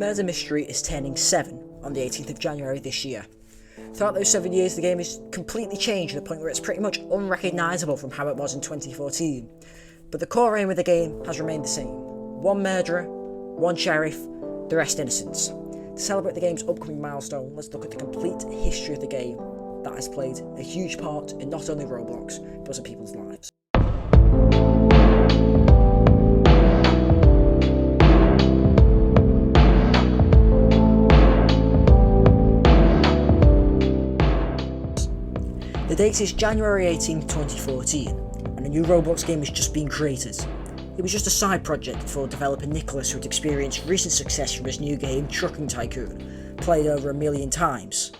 Murder Mystery is turning 7 on the 18th of January this year. Throughout those 7 years, the game has completely changed to the point where it's pretty much unrecognisable from how it was in 2014. But the core aim of the game has remained the same. One murderer, one sheriff, the rest innocents. To celebrate the game's upcoming milestone, let's look at the complete history of the game that has played a huge part in not only Roblox, but also people's lives. The date is January 18th, 2014, and a new Roblox game has just been created. It was just a side project for developer Nicholas, who had experienced recent success from his new game Trucking Tycoon, played over 1 million times.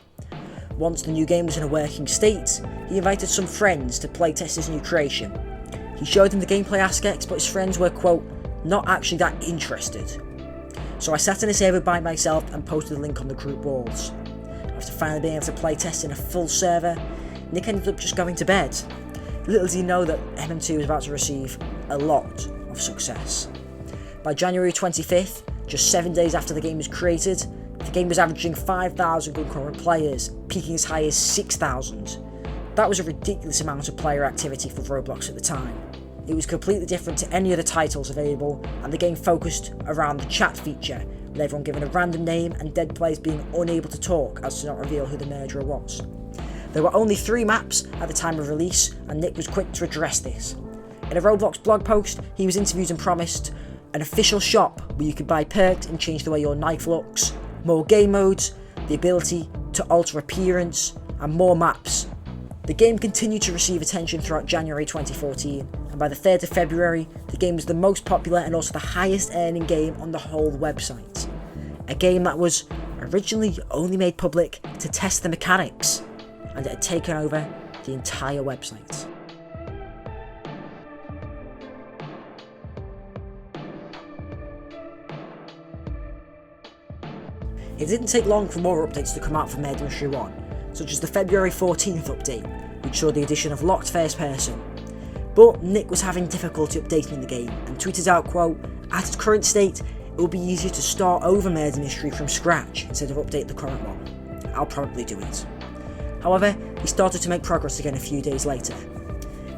Once the new game was in a working state, he invited some friends to playtest his new creation. He showed them the gameplay aspects, but his friends were, quote, not actually that interested. So I sat in a server by myself and posted a link on the group walls. After finally being able to playtest in a full server, Nick ended up just going to bed. Little did he know that MM2 was about to receive a lot of success. By January 25th, just 7 days after the game was created, the game was averaging 5,000 concurrent players, peaking as high as 6,000. That was a ridiculous amount of player activity for Roblox at the time. It was completely different to any other titles available, and the game focused around the chat feature, with everyone given a random name and dead players being unable to talk as to not reveal who the murderer was. There were only 3 maps at the time of release, and Nick was quick to address this. In a Roblox blog post, he was interviewed and promised an official shop where you could buy perks and change the way your knife looks, more game modes, the ability to alter appearance, and more maps. The game continued to receive attention throughout January 2014, and by the 3rd of February, the game was the most popular and also the highest earning game on the whole website. A game that was originally only made public to test the mechanics, and it had taken over the entire website. It didn't take long for more updates to come out for Murder Mystery 1, such as the February 14th update, which saw the addition of locked first person. But Nick was having difficulty updating the game and tweeted out, quote, at its current state, it will be easier to start over Murder Mystery from scratch instead of update the current one. I'll probably do it. However, he started to make progress again a few days later.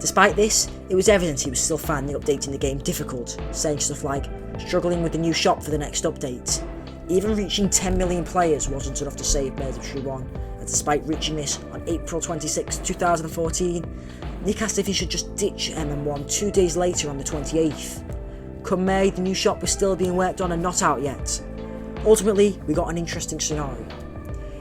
Despite this, it was evident he was still finding updating the game difficult, saying stuff like struggling with the new shop for the next update. Even reaching 10 million players wasn't enough to save Murder Mystery 1, and despite reaching this on April 26, 2014, Nick asked if he should just ditch MM1 2 days later on the 28th. Come May, the new shop was still being worked on and not out yet. Ultimately, we got an interesting scenario.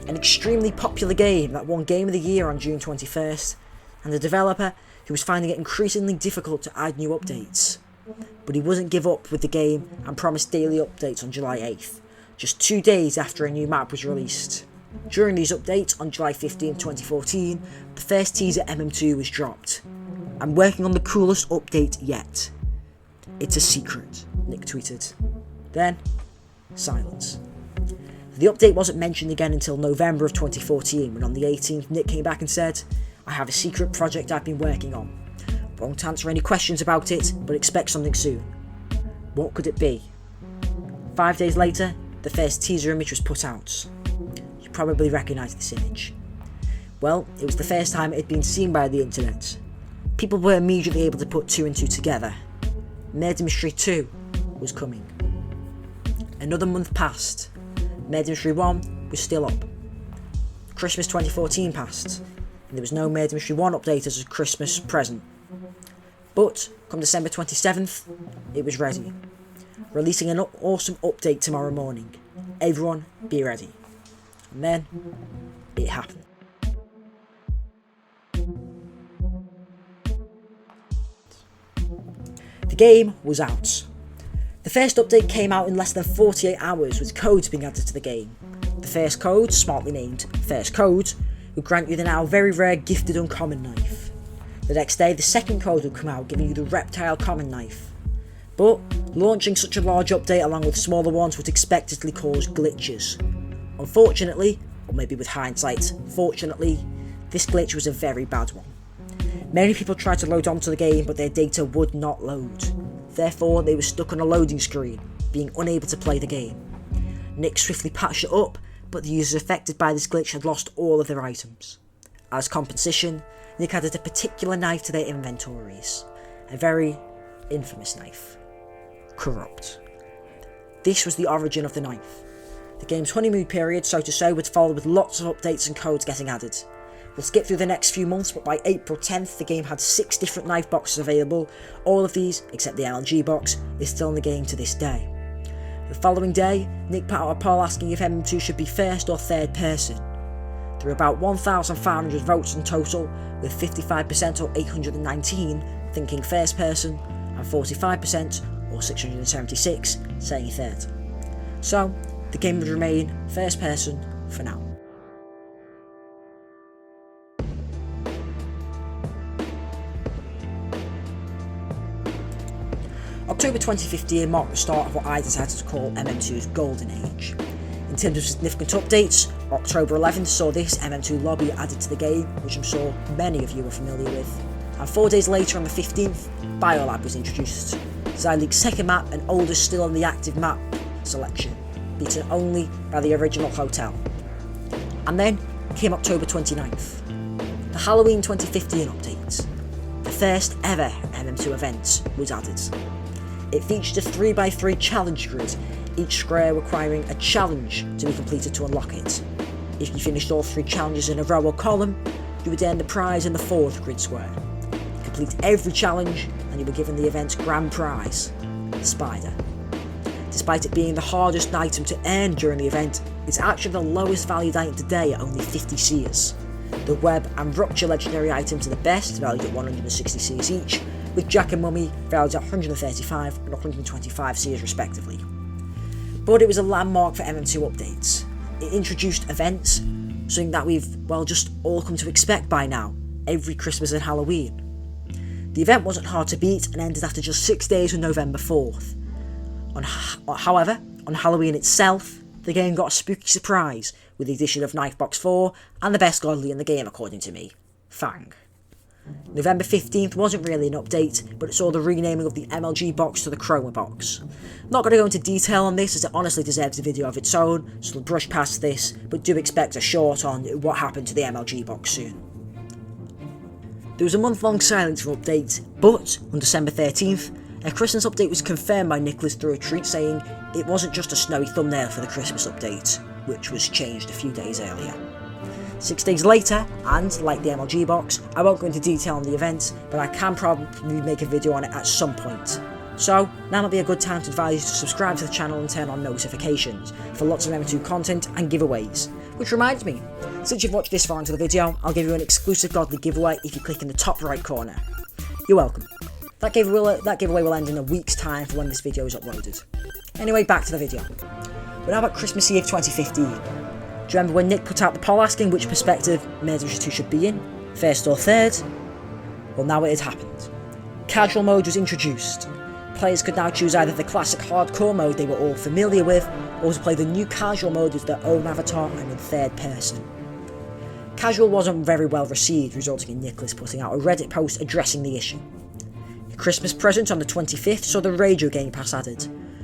An extremely popular game that won Game of the Year on June 21st, and a developer who was finding it increasingly difficult to add new updates. But he wouldn't give up with the game and promised daily updates on July 8th, just 2 days after a new map was released. During these updates on July 15, 2014, the first teaser MM2 was dropped. I'm working on the coolest update yet. It's a secret, Nick tweeted. Then, silence. The update wasn't mentioned again until November of 2014, when on the 18th Nick came back and said, I have a secret project I've been working on. Won't answer any questions about it, but expect something soon. What could it be? 5 days later, the first teaser image was put out. You probably recognise this image. Well, it was the first time it had been seen by the internet. People were immediately able to put 2 and 2 together. Murder Mystery 2 was coming. Another month passed. Murder Mystery 1 was still up. Christmas 2014 passed, and there was no Murder Mystery 1 update as a Christmas present. But, come December 27th, it was ready. Releasing an awesome update tomorrow morning. Everyone be ready. And then, it happened. The game was out. The first update came out in less than 48 hours with codes being added to the game. The first code, smartly named First Code, would grant you the now very rare gifted uncommon knife. The next day the second code would come out giving you the reptile common knife. But launching such a large update along with smaller ones would expectedly cause glitches. Unfortunately, or maybe with hindsight, fortunately, this glitch was a very bad one. Many people tried to load onto the game but their data would not load. Therefore, they were stuck on a loading screen, being unable to play the game. Nick swiftly patched it up, but the users affected by this glitch had lost all of their items. As compensation, Nick added a particular knife to their inventories, a very infamous knife. Corrupt. This was the origin of the knife. The game's honeymoon period, so to say, would follow with lots of updates and codes getting added. We'll skip through the next few months, but by April 10th the game had 6 different knife boxes available. All of these, except the LG box, is still in the game to this day. The following day, Nick put out a poll asking if MM2 should be first or third person. There were about 1,500 votes in total, with 55% or 819 thinking first person, and 45% or 676 saying third. So, the game would remain first person for now. October 2015 marked the start of what I decided to call MM2's golden age. In terms of significant updates, October 11th saw this MM2 lobby added to the game, which I'm sure many of you are familiar with. And 4 days later on the 15th, Biolab was introduced, Zyleak's second map and oldest still on the active map selection, beaten only by the original hotel. And then came October 29th, the Halloween 2015 update. The first ever MM2 event was added. It featured a 3x3 challenge grid, each square requiring a challenge to be completed to unlock it. If you finished all 3 challenges in a row or column, you would earn the prize in the 4th grid square. Complete every challenge and you were given the event's grand prize, the spider. Despite it being the hardest item to earn during the event, it's actually the lowest valued item today at only 50 seers. The web and rupture legendary items are the best, valued at 160 seers each, with Jack and Mummy valued at 135 and 125 seers respectively. But it was a landmark for MM2 updates. It introduced events, something that we've, well, just all come to expect by now, every Christmas and Halloween. The event wasn't hard to beat and ended after just 6 days on November 4th. However, on Halloween itself, the game got a spooky surprise with the addition of Knifebox 4 and the best godly in the game according to me, Fang. November 15th wasn't really an update, but it saw the renaming of the MLG box to the Chroma box. Not going to go into detail on this as it honestly deserves a video of its own, so we'll brush past this, but do expect a short on what happened to the MLG box soon. There was a month-long silence for updates, but on December 13th, a Christmas update was confirmed by Nicholas through a tweet saying it wasn't just a snowy thumbnail for the Christmas update, which was changed a few days earlier. 6 days later, and like the MLG box, I won't go into detail on the event, but I can probably make a video on it at some point. So, now might be a good time to advise you to subscribe to the channel and turn on notifications for lots of MM2 content and giveaways. Which reminds me, since you've watched this far into the video, I'll give you an exclusive godly giveaway if you click in the top right corner. You're welcome. That giveaway will end in a week's time for when this video is uploaded. Anyway, back to the video. We're now at Christmas Eve 2015. Do you remember when Nick put out the poll asking which perspective MM2 should be in, first or third? Well, now it had happened. Casual mode was introduced. Players could now choose either the classic hardcore mode they were all familiar with, or to play the new casual mode as their own avatar and in third person. Casual wasn't very well received, resulting in Nicholas putting out a Reddit post addressing the issue. A Christmas present on the 25th saw the Radio Game Pass added,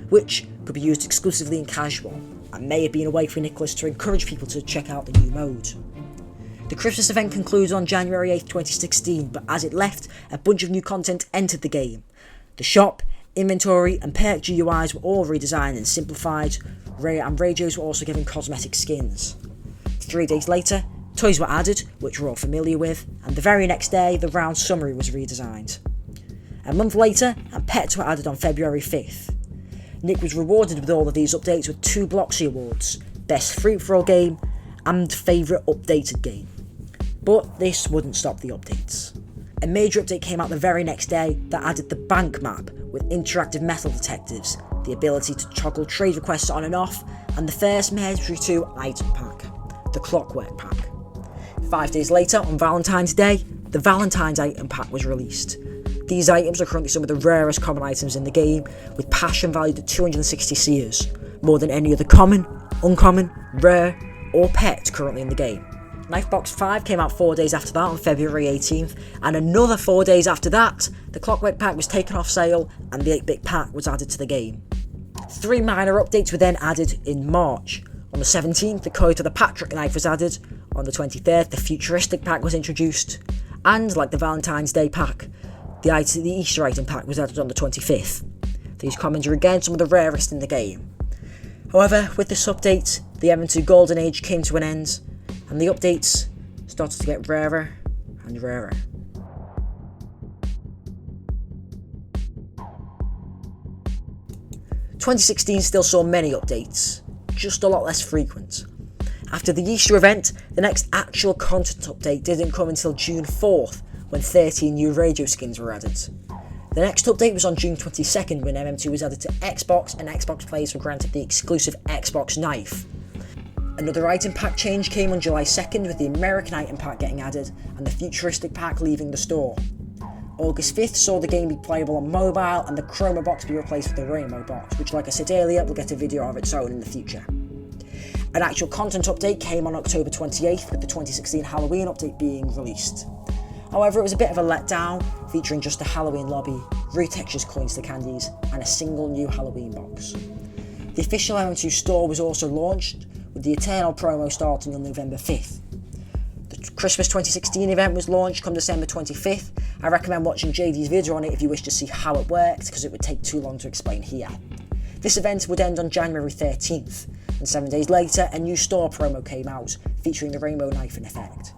which could be used exclusively in casual, and may have been a way for Nicholas to encourage people to check out the new mode. The Christmas event concluded on January 8th, 2016, but as it left, a bunch of new content entered the game. The shop, inventory and perk GUIs were all redesigned and simplified, and radios were also given cosmetic skins. 3 days later, toys were added, which we're all familiar with, and the very next day, the round summary was redesigned. A month later, and pets were added on February 5th. Nick was rewarded with all of these updates with 2 Bloxy Awards, Best Free-for-all Game and Favourite Updated Game. But this wouldn't stop the updates. A major update came out the very next day that added the bank map with interactive metal detectives, the ability to toggle trade requests on and off, and the first MM2 2 item pack, the Clockwork pack. 5 days later, on Valentine's Day, the Valentine's item pack was released. These items are currently some of the rarest common items in the game, with passion valued at 260 seers, more than any other common, uncommon, rare, or pet currently in the game. Knifebox 5 came out 4 days after that on February 18th, and another 4 days after that, the Clockwork pack was taken off sale and the 8-bit pack was added to the game. 3 minor updates were then added in March. On the 17th, the code for the Patrick knife was added. On the 23rd, the futuristic pack was introduced. And, like the Valentine's Day pack, the Easter item pack was added on the 25th. These commons are again some of the rarest in the game. However, with this update, the MM2 Golden Age came to an end, and the updates started to get rarer and rarer. 2016 still saw many updates, just a lot less frequent. After the Easter event, the next actual content update didn't come until June 4th, when 13 new radio skins were added. The next update was on June 22nd, when MM2 was added to Xbox, and Xbox players were granted the exclusive Xbox knife. Another item pack change came on July 2nd, with the American item pack getting added, and the futuristic pack leaving the store. August 5th saw the game be playable on mobile, and the Chroma box be replaced with the Rainbow box, which, like I said earlier, will get a video of its own in the future. An actual content update came on October 28th, with the 2016 Halloween update being released. However, it was a bit of a letdown, featuring just a Halloween lobby, retextures coins to candies, and a single new Halloween box. The official MM2 store was also launched, with the Eternal promo starting on November 5th. The Christmas 2016 event was launched come December 25th. I recommend watching JD's video on it if you wish to see how it worked, because it would take too long to explain here. This event would end on January 13th, and 7 days later a new store promo came out, featuring the rainbow knife in effect.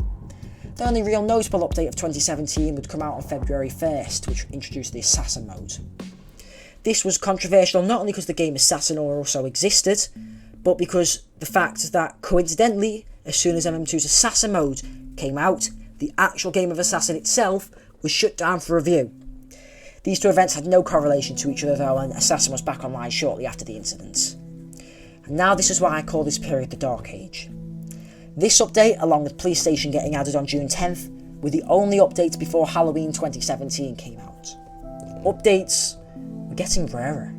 The only real notable update of 2017 would come out on February 1st, which introduced the Assassin mode. This was controversial not only because the game Assassin also existed, but because the fact that, coincidentally, as soon as MM2's Assassin mode came out, the actual game of Assassin itself was shut down for review. These two events had no correlation to each other though, and Assassin was back online shortly after the incident. And now this is why I call this period the Dark Age. This update, along with Police Station getting added on June 10th, were the only updates before Halloween 2017 came out. Updates were getting rarer.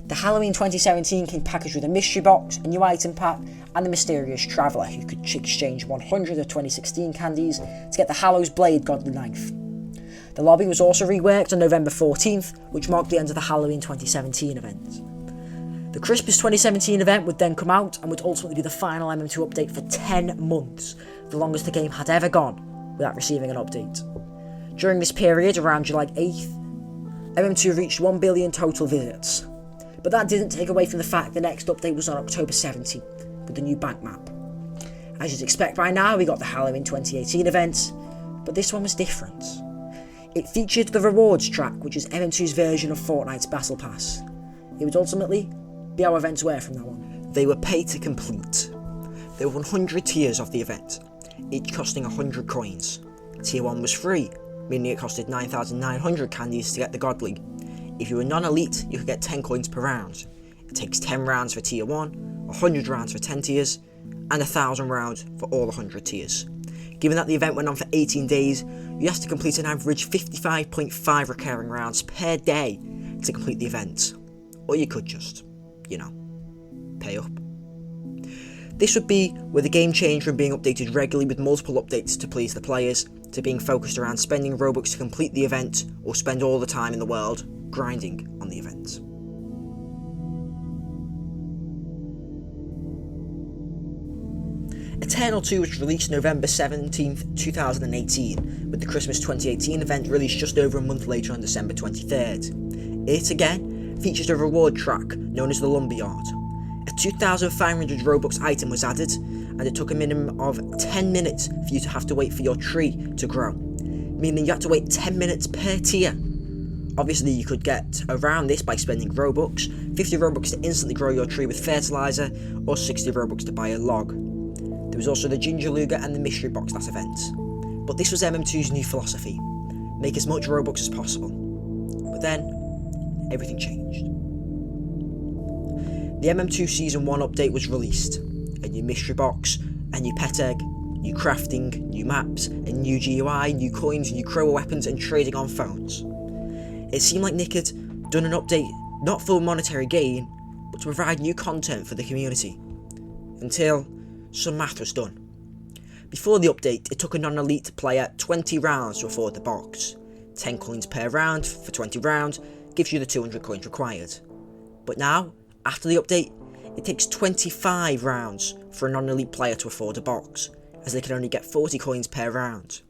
The Halloween 2017 came packaged with a mystery box, a new item pack, and the mysterious traveller who could exchange 100 of 2016 candies to get the Hallows Blade Godly Knife. The lobby was also reworked on November 14th, which marked the end of the Halloween 2017 event. The Christmas 2017 event would then come out and would ultimately be the final MM2 update for 10 months, the longest the game had ever gone without receiving an update. During this period, around July 8th, MM2 reached 1 billion total visits. But that didn't take away from the fact the next update was on October 17th, with the new bank map. As you'd expect by now, we got the Halloween 2018 event, but this one was different. It featured the rewards track, which is MM2's version of Fortnite's Battle Pass. It would ultimately be how events were from now on. They were pay to complete. There were 100 tiers of the event, each costing 100 coins. Tier 1 was free, meaning it costed 9,900 candies to get the Godly. If you were non-elite, you could get 10 coins per round. It takes 10 rounds for tier 1, 100 rounds for 10 tiers, and 1,000 rounds for all 100 tiers. Given that the event went on for 18 days, you have to complete an average 55.5 recurring rounds per day to complete the event. Or you could just, pay up. This would be where the game changed from being updated regularly with multiple updates to please the players, to being focused around spending Robux to complete the event, or spend all the time in the world grinding on the event. Eternal 2 was released November 17th, 2018, with the Christmas 2018 event released just over a month later on December 23rd. It, again, features a reward track known as the Lumberyard. A 2,500 Robux item was added, and it took a minimum of 10 minutes for you to have to wait for your tree to grow, meaning you had to wait 10 minutes per tier. Obviously, you could get around this by spending Robux, 50 Robux to instantly grow your tree with fertilizer, or 60 Robux to buy a log. There was also the Ginger Luger and the Mystery Box that event. But this was MM2's new philosophy: make as much Robux as possible. But then, everything changed. The MM2 Season 1 update was released. A new Mystery Box, a new pet egg, new crafting, new maps, a new GUI, new coins, new Crow weapons, and trading on phones. It seemed like Nick had done an update not for monetary gain, but to provide new content for the community. Until some math was done. Before the update, it took a non-elite player 20 rounds to afford the box. 10 coins per round for 20 rounds gives you the 200 coins required. But now, After the update, it takes 25 rounds for a non-elite player to afford a box, as they can only get 40 coins per round.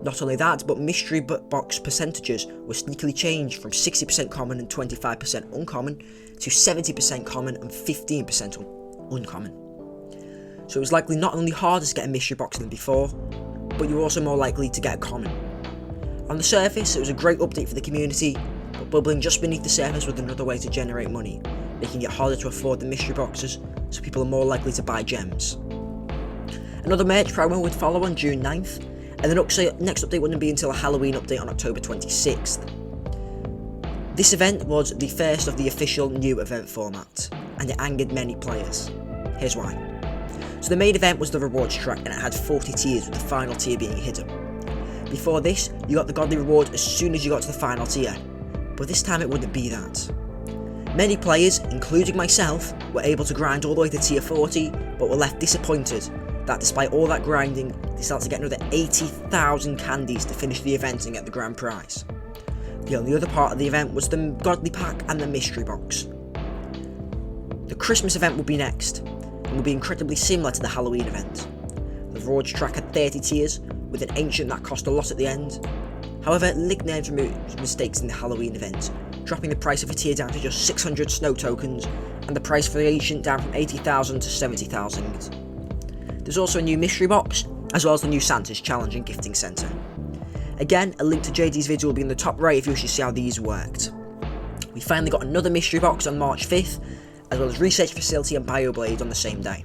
Not only that, but mystery box percentages were sneakily changed from 60% common and 25% uncommon to 70% common and 15% uncommon. So it was likely not only harder to get a mystery box than before, but you were also more likely to get a common. On the surface, it was a great update for the community, but bubbling just beneath the surface was another way to generate money, making it harder to afford the mystery boxes, so people are more likely to buy gems. Another merch promo would follow on June 9th, and the next update wouldn't be until a Halloween update on October 26th. This event was the first of the official new event format, and it angered many players. Here's why. So the main event was the rewards track, and it had 40 tiers, with the final tier being hidden. Before this, you got the godly reward as soon as you got to the final tier, but this time it wouldn't be that. Many players, including myself, were able to grind all the way to tier 40, but were left disappointed that despite all that grinding, they started to get another 80,000 candies to finish the event and get the grand prize. The only other part of the event was the godly pack and the mystery box. The Christmas event will be next, and will be incredibly similar to the Halloween event. The rewards track had 30 tiers, with an ancient that cost a lot at the end. However, Lig Nerves removed mistakes in the Halloween event, dropping the price of a tier down to just 600 snow tokens, and the price for the ancient down from 80,000 to 70,000. There's also a new mystery box, as well as the new Santa's Challenge and Gifting Centre. Again, a link to JD's video will be in the top right if you wish to see how these worked. We finally got another mystery box on March 5th, as well as Research Facility and Bioblade on the same day.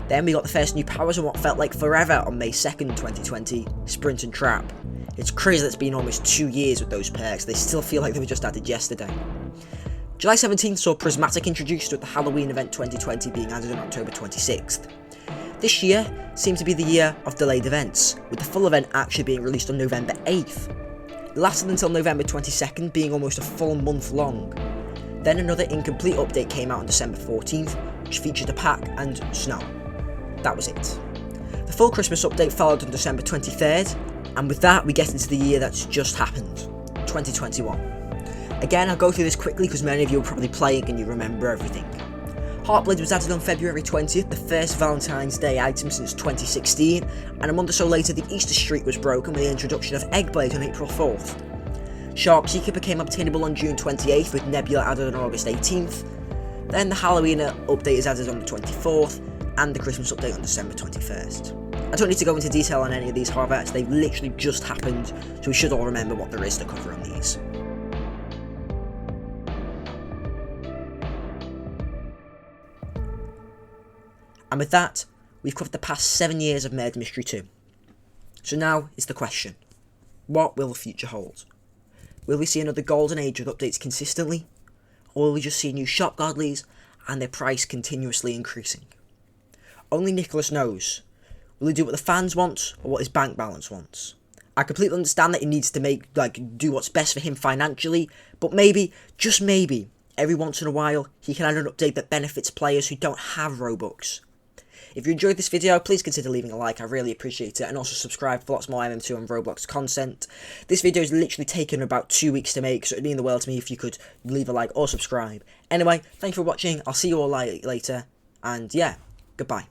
Then we got the first new powers on what felt like forever on May 2nd, 2020, Sprint and Trap. It's crazy that it's been almost 2 years with those perks, they still feel like they were just added yesterday. July 17th saw Prismatic introduced, with the Halloween event 2020 being added on October 26th. This year seemed to be the year of delayed events, with the full event actually being released on November 8th. It lasted until November 22nd, being almost a full month long. Then another incomplete update came out on December 14th, which featured a pack and snow. That was it. The full Christmas update followed on December 23rd, and with that we get into the year that's just happened, 2021. Again, I'll go through this quickly because many of you are probably playing and you remember everything. Heartblade was added on February 20th, the first Valentine's Day item since 2016, and a month or so later the Easter streak was broken with the introduction of Eggblade on April 4th. Shark Seeker became obtainable on June 28th, with Nebula added on August 18th. Then the Halloween update is added on the 24th, and the Christmas update on December 21st. I don't need to go into detail on any of these, however, as they've literally just happened, so we should all remember what there is to cover on these. And with that, we've covered the past 7 years of Murder Mystery 2. So now is the question: what will the future hold? Will we see another golden age with updates consistently? Or will we just see new shop godlies and their price continuously increasing? Only Nicholas knows. Will he do what the fans want or what his bank balance wants? I completely understand that he needs to do what's best for him financially, but maybe, just maybe, every once in a while, he can add an update that benefits players who don't have Robux. If you enjoyed this video, please consider leaving a like, I really appreciate it, and also subscribe for lots more MM2 and ROBLOX content. This video has literally taken about 2 weeks to make, so it'd mean the world to me if you could leave a like or subscribe. Anyway, thank you for watching, I'll see you all later, and yeah, goodbye.